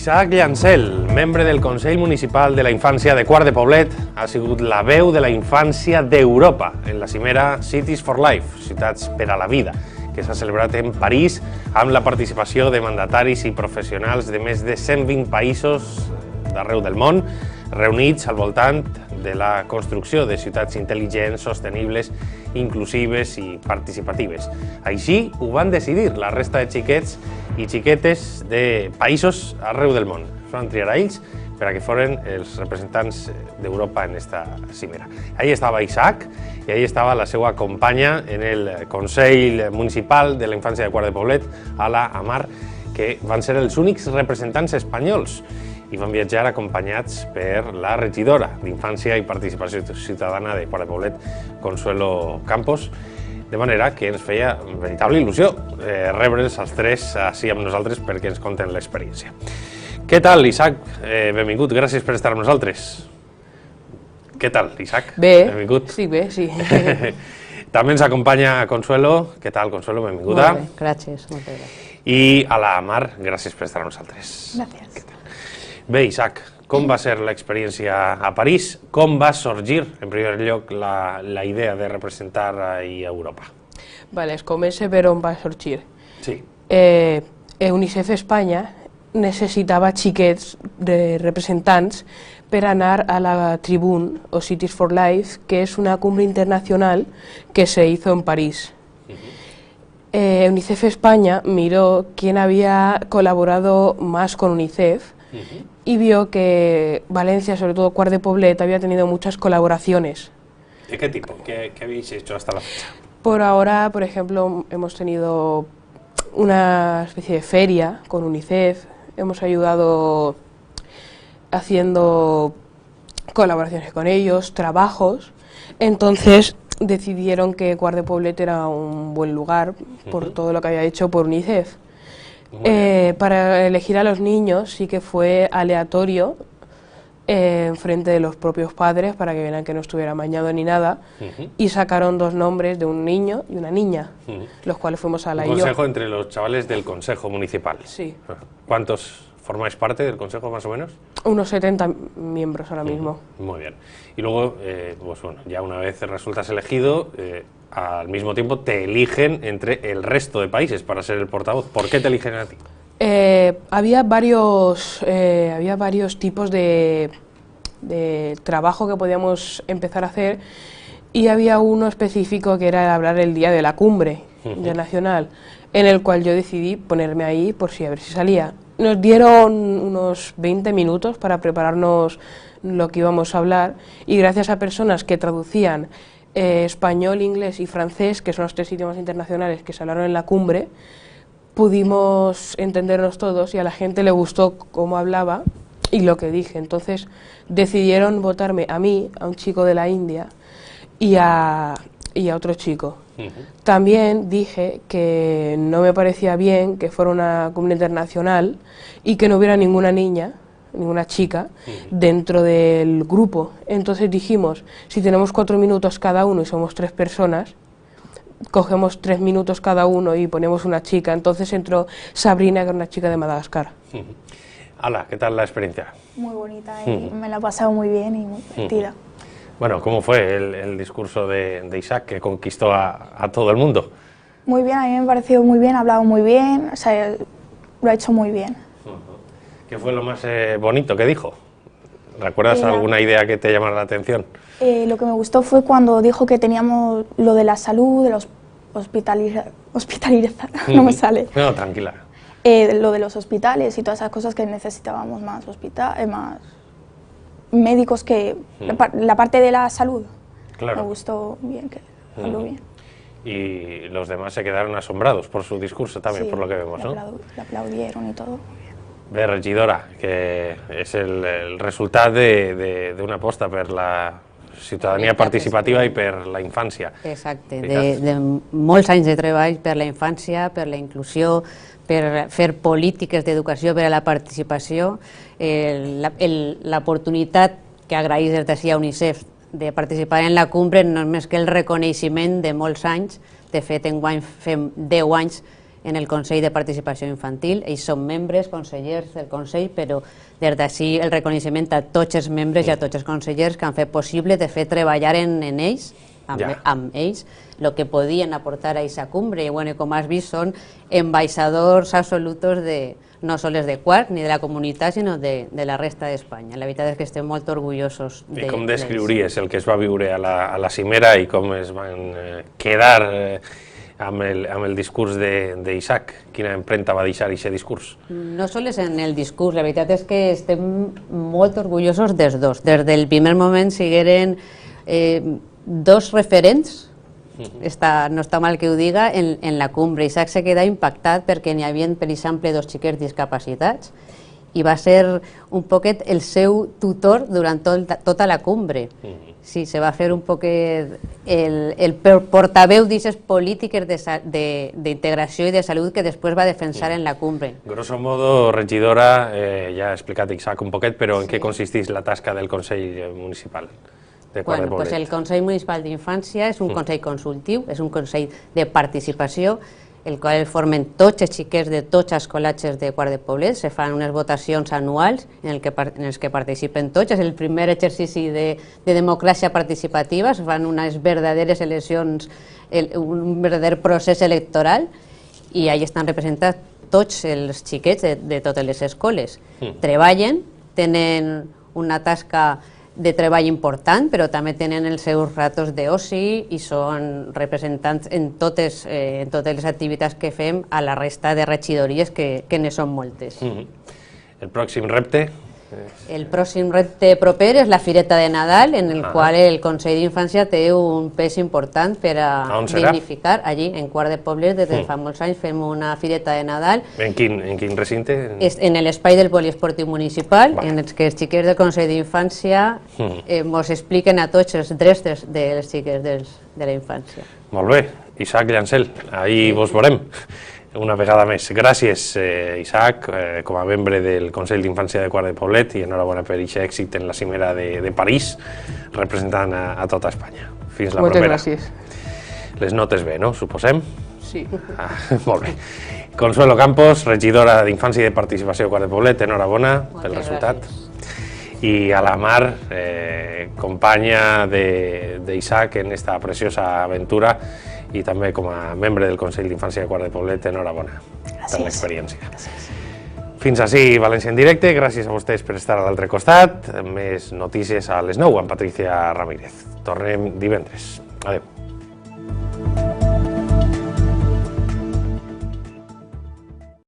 Isaac Llancel, membre del Consell Municipal de la Infància de Quart de Poblet, ha sigut la veu de la infància d'Europa en la cimera Cities for Life, Ciutats per a la Vida, que s'ha celebrat en París amb la participació de mandataris i professionals de més de 120 països d'arreu del món, reunits al voltant de la construcció de ciutats intel·ligents, sostenibles, inclusives i participatives. Així ho van decidir la resta de xiquets i xiquetes de països arreu del món. Es van triar a ells per a que foren els representants d'Europa en esta cimera. Ahí estava Isaac i ahí estava la seva companya en el Consell Municipal de la Infància de Quart de Poblet, Ala Amar, que van ser els únics representants espanyols i van viatjar acompanyats per la regidora d'Infància i Participació Ciutadana de Quart de Poblet, Consuelo Campos, de manera que ens feia veritable il·lusió rebre'ls els tres així amb nosaltres perquè ens conten l'experiència. Què tal, Isaac? Benvingut, gràcies per estar amb nosaltres. Què tal, Isaac? Bé, benvingut. sí, bé, sí. També ens acompanya Consuelo. Què tal, Consuelo? Benvinguda. Molt bé, gràcies, moltes gràcies. I a la Mar, gràcies per estar amb nosaltres. Gràcies. Bé, Isaac, com va ser l'experiència a París? Com va sorgir, en primer lloc, la idea de representar a Europa? Vale, es comença per on va sorgir. Sí. UNICEF Espanya necessitava xiquets de representants per anar a la Tribune o Cities for Life, que es una cumbre internacional que se hizo en París. UNICEF España miró quién había colaborado más con UNICEF y vio que Valencia, sobre todo Quart de Poblet, había tenido muchas colaboraciones. ¿De qué tipo? ¿Qué habéis hecho hasta la fecha? Por ahora, por ejemplo, hemos tenido una especie de feria con UNICEF, hemos ayudado haciendo colaboraciones con ellos, trabajos, entonces decidieron que Quart de Poblet era un buen lugar por todo lo que había hecho por UNICEF. Para elegir a los niños sí que fue aleatorio en frente de los propios padres para que vieran que no estuviera amañado ni nada, y sacaron dos nombres de un niño y una niña, los cuales fuimos a la Un consejo entre los chavales del Consejo Municipal. Sí. ¿Cuántos formáis parte del Consejo más o menos? Unos 70 miembros ahora mismo. Muy bien. Y luego, pues bueno, ya una vez resultas elegido, al mismo tiempo te eligen entre el resto de países para ser el portavoz. ¿Por qué te eligen a ti? Había varios tipos de trabajo que podíamos empezar a hacer, y había uno específico que era hablar el día de la cumbre internacional, en el cual yo decidí ponerme ahí por si a ver si salía. Nos dieron unos 20 minutos para prepararnos lo que íbamos a hablar, y gracias a personas que traducían español, inglés y francés, que son los tres idiomas internacionales que se hablaron en la cumbre, pudimos entendernos todos y a la gente le gustó cómo hablaba y lo que dije. Entonces decidieron votarme a mí, a un chico de la India y a otro chico. También dije que no me parecía bien que fuera una cumbre internacional y que no hubiera ninguna niña, ninguna chica dentro del grupo. Entonces dijimos, si tenemos 4 minutos cada uno y somos 3 personas, cogemos 3 minutos cada uno y ponemos una chica. Entonces entró Sabrina, que era una chica de Madagascar. Ala, ¿qué tal la experiencia? Muy bonita y me la he pasado muy bien y muy divertida. Bueno, ¿cómo fue el discurso de Isaac, que conquistó a todo el mundo? Muy bien, a mí me ha parecido muy bien, ha hablado muy bien, o sea, lo ha hecho muy bien. ¿Qué fue lo más bonito que dijo? ¿Recuerdas alguna idea que te llamara la atención? Lo que me gustó fue cuando dijo que teníamos lo de la salud, de los hospitalizar, no me sale. No, tranquila. Lo de los hospitales y todas esas cosas, que necesitábamos más más médicos, que la parte de la salud. Claro. Me gustó bien, que habló bien. Y los demás se quedaron asombrados por su discurso también, Sí, por lo que vemos, ¿no? Le aplaudieron y todo. Bé, regidora, que és el resultat d'una aposta per la ciutadania participativa i per la infància. Exacte, de molts anys de treball per la infància, per la inclusió, per fer polítiques d'educació per a la participació. L'oportunitat que agraïs des d'ací a UNICEF de participar en la cumbre no és més que el reconeixement de molts anys. De fet, enguany fem 10 anys en el Consell de Participació Infantil. Ells són membres, consellers del Consell, però des d'ací el reconeixement a tots els membres i a tots els consellers que han fet possible de fer treballar en ells, amb ells, el que podien aportar a aquesta cumbre. I bueno, com has vist, són ambaixadors absolutos no sols de Quart ni de la comunitat, sinó de la resta d'Espanya. La veritat és que estem molt orgullosos d'ells. I com descriuries el que es va viure a la cimera i com es van quedar amb el discurs d'Isaac? Quina empremta va deixar aquest discurs? No sols en el discurs, la veritat és que estem molt orgullosos dels dos. Des del primer moment sigueren dos referents, no està mal que ho diga, en la cumbre. Isaac se queda impactat perquè n'hi havia, per exemple, dos xiquets discapacitats i va ser un poquet el seu tutor durant tota la cumbre. Sí, se va fer un poquet el portaveu d'aquestes polítiques d'integració i de salut que després va defensar en la cumbre. Grosso modo, regidora, ja ha explicat Isaac un poquet, però en què consisteix la tasca del Consell Municipal de Quart de Poblet? Pues el Consell Municipal d'Infància és un consell consultiu, és un consell de participació, el qual formen tots els xiquets de tots els col·legis de Quart de Poblet. Se fan unes votacions anuals en els que participen tots. És el primer exercici de democràcia participativa. Se fan unes verdaderes eleccions, un verdader procés electoral, i allà estan representats tots els xiquets de totes les escoles. Treballen, tenen una tasca de treball important, però també tenen els seus ratos d'oci i són representants en totes les activitats que fem a la resta de regidories, que ne són moltes. El pròxim repte? El pròxim repte proper és la Fireta de Nadal, en el qual el Consell d'Infància té un pes important per a dignificar. Allí, en Quart de Poblet, des de fa molts anys, fem una Fireta de Nadal. En quin recinte? En l'espai del poliesportiu municipal, en els que els xiquets del Consell d'Infància ens expliquen a tots els drets dels xiquets de la infància. Molt bé. Isaac Llancel, ahir vos veurem una vegada més. Gràcies, Isaac, com a membre del Consell d'Infància de Quart de Poblet, i enhorabona per aquest èxit en la cimera de París, representant a tota Espanya. Fins la propera. Moltes gràcies. Les notes bé, no? Suposem? Sí. Molt bé. Consuelo Campos, regidora d'Infància i de Participació de Quart de Poblet, enhorabona pel resultat. I a la Mar, companya d'Isaac en esta preciosa aventura, i també com a membre del Consell d'Infància de Quart de Poblet, enhorabona per l'experiència. Fins ací València en directe, gràcies a vostès per estar a l'altre costat. Més notícies a les 9 amb Patricia Ramírez. Tornem divendres. Adéu.